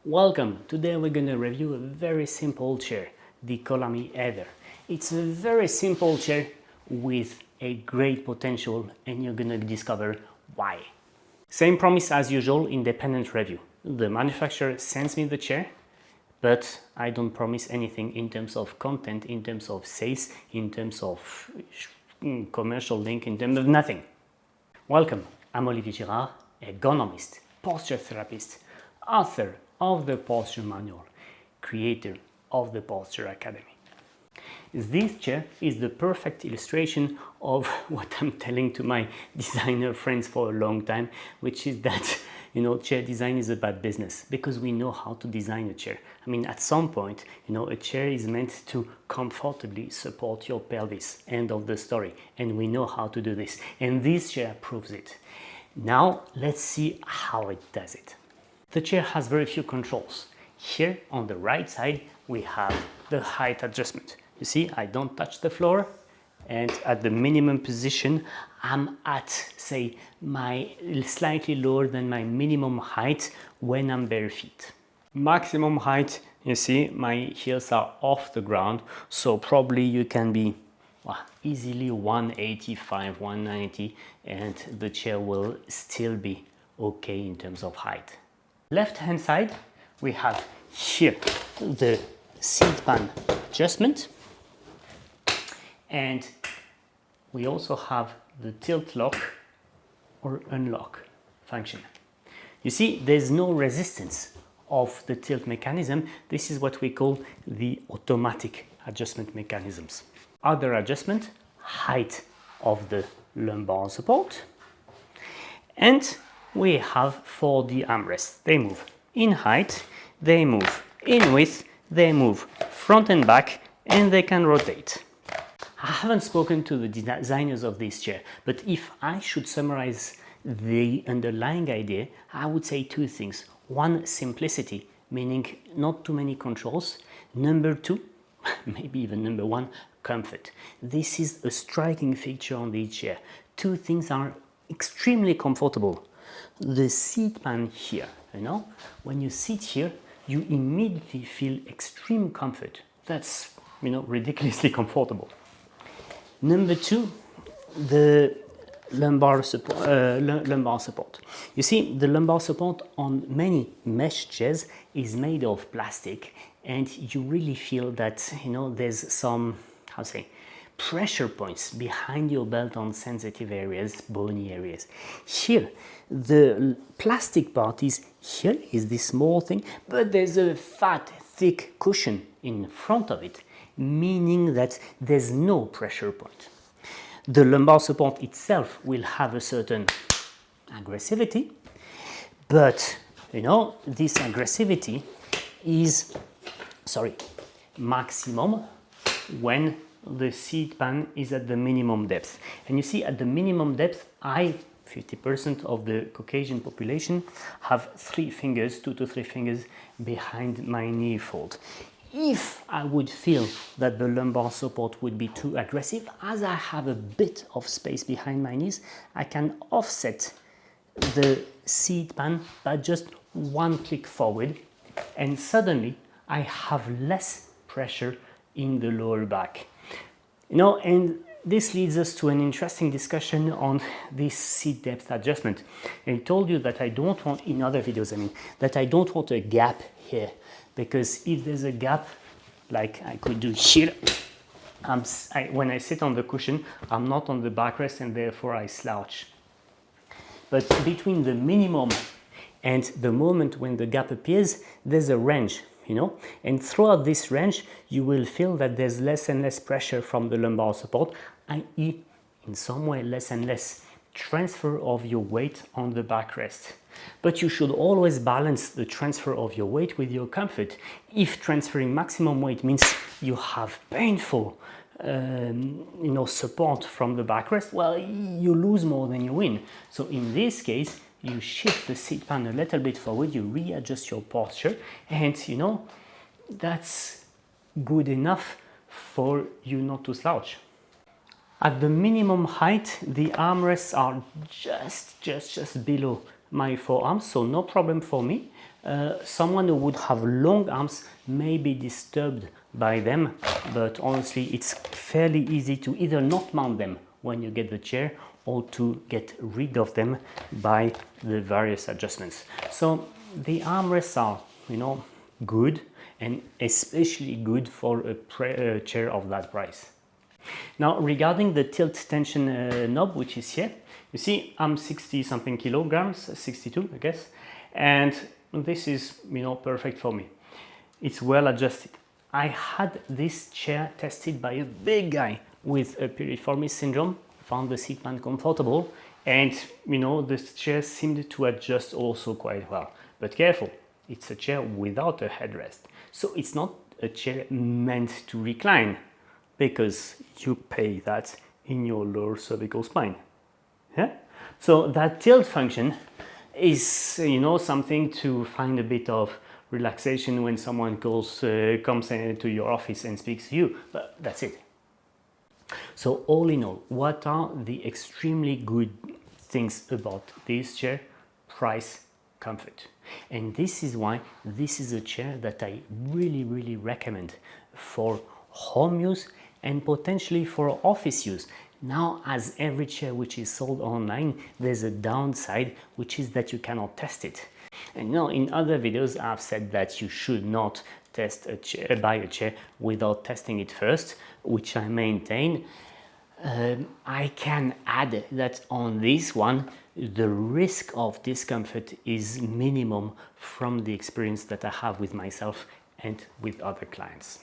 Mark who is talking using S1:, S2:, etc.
S1: Welcome! Today we're going to review a very simple chair, the Colamy Aether. It's a very simple chair with a great potential and you're going to discover why. Same promise as usual, independent review. The manufacturer sends me the chair, but I don't promise anything in terms of content, in terms of sales, in terms of commercial link, in terms of nothing. Welcome! I'm Olivier Girard, ergonomist, posture therapist, author of the Posture Manual, creator of the Posture Academy. This chair is the perfect illustration of what I'm telling to my designer friends for a long time, which is that, chair design is a bad business because we know how to design a chair. I mean, at some point, a chair is meant to comfortably support your pelvis, end of the story. And we know how to do this. And this chair proves it. Now, let's see how it does it. The chair has very few controls. Here on the right side, we have the height adjustment. You see, I don't touch the floor, and at the minimum position, I'm at, say, my slightly lower than my minimum height when I'm bare feet. Maximum height, you see, my heels are off the ground, so probably you can be easily 185, 190, and the chair will still be okay in terms of height. Left hand side, we have here the seat pan adjustment, and we also have the tilt lock or unlock function. You see, there's no resistance of the tilt mechanism. This is what we call the automatic adjustment mechanisms. Other adjustment, height of the lumbar support, and we have for the armrests. They move in height, they move in width, they move front and back, and they can rotate. I haven't spoken to the designers of this chair, but if I should summarize the underlying idea, I would say two things. One, simplicity, meaning not too many controls. Number two, maybe even number one, comfort. This is a striking feature on the chair. Two things are extremely comfortable. The seat pan here, when you sit here, you immediately feel extreme comfort. That's, ridiculously comfortable. Number two, the lumbar support. You see, the lumbar support on many mesh chairs is made of plastic, and you really feel that, there's some, pressure points behind your belt on sensitive areas, bony areas. Here, the plastic part is this small thing, but there's a fat, thick cushion in front of it, meaning that there's no pressure point. The lumbar support itself will have a certain aggressivity, but, this aggressivity is, maximum when the seat pan is at the minimum depth. And you see, at the minimum depth, 50% of the Caucasian population, have 2 to 3 fingers behind my knee fold. If I would feel that the lumbar support would be too aggressive, as I have a bit of space behind my knees, I can offset the seat pan by just one click forward, and suddenly I have less pressure in the lower back. And this leads us to an interesting discussion on this seat depth adjustment. I told you that I don't want, in other videos, that I don't want a gap here, because if there's a gap, like I could do here, when I sit on the cushion, I'm not on the backrest, and therefore I slouch. But between the minimum and the moment when the gap appears, there's a range. And throughout this range, you will feel that there's less and less pressure from the lumbar support, i.e., in some way, less and less transfer of your weight on the backrest. But you should always balance the transfer of your weight with your comfort. If transferring maximum weight means you have painful, support from the backrest, well, you lose more than you win. So in this case, you shift the seat pan a little bit forward, you readjust your posture, and that's good enough for you not to slouch. At the minimum height, the armrests are just below my forearms, so no problem for me. Someone who would have long arms may be disturbed by them, but honestly it's fairly easy to either not mount them when you get the chair or to get rid of them by the various adjustments. So the armrests are, good, and especially good for a chair of that price. Now regarding the tilt tension knob, which is here, you see I'm 60 something kilograms, 62 I guess, and this is perfect for me. It's well adjusted. I had this chair tested by a big guy with a piriformis syndrome, found the seat man comfortable, and this chair seemed to adjust also quite well. But careful, it's a chair without a headrest, so it's not a chair meant to recline, because you pay that in your lower cervical spine. Yeah? So that tilt function is something to find a bit of relaxation when someone comes to your office and speaks to you, but that's it. So all in all, what are the extremely good things about this chair? Price, comfort. And this is why this is a chair that I really recommend for home use and potentially for office use. Now, as every chair which is sold online, there's a downside, which is that you cannot test it. And in other videos I've said that you should not buy a chair without testing it first, which I maintain. I can add that on this one, the risk of discomfort is minimum from the experience that I have with myself and with other clients.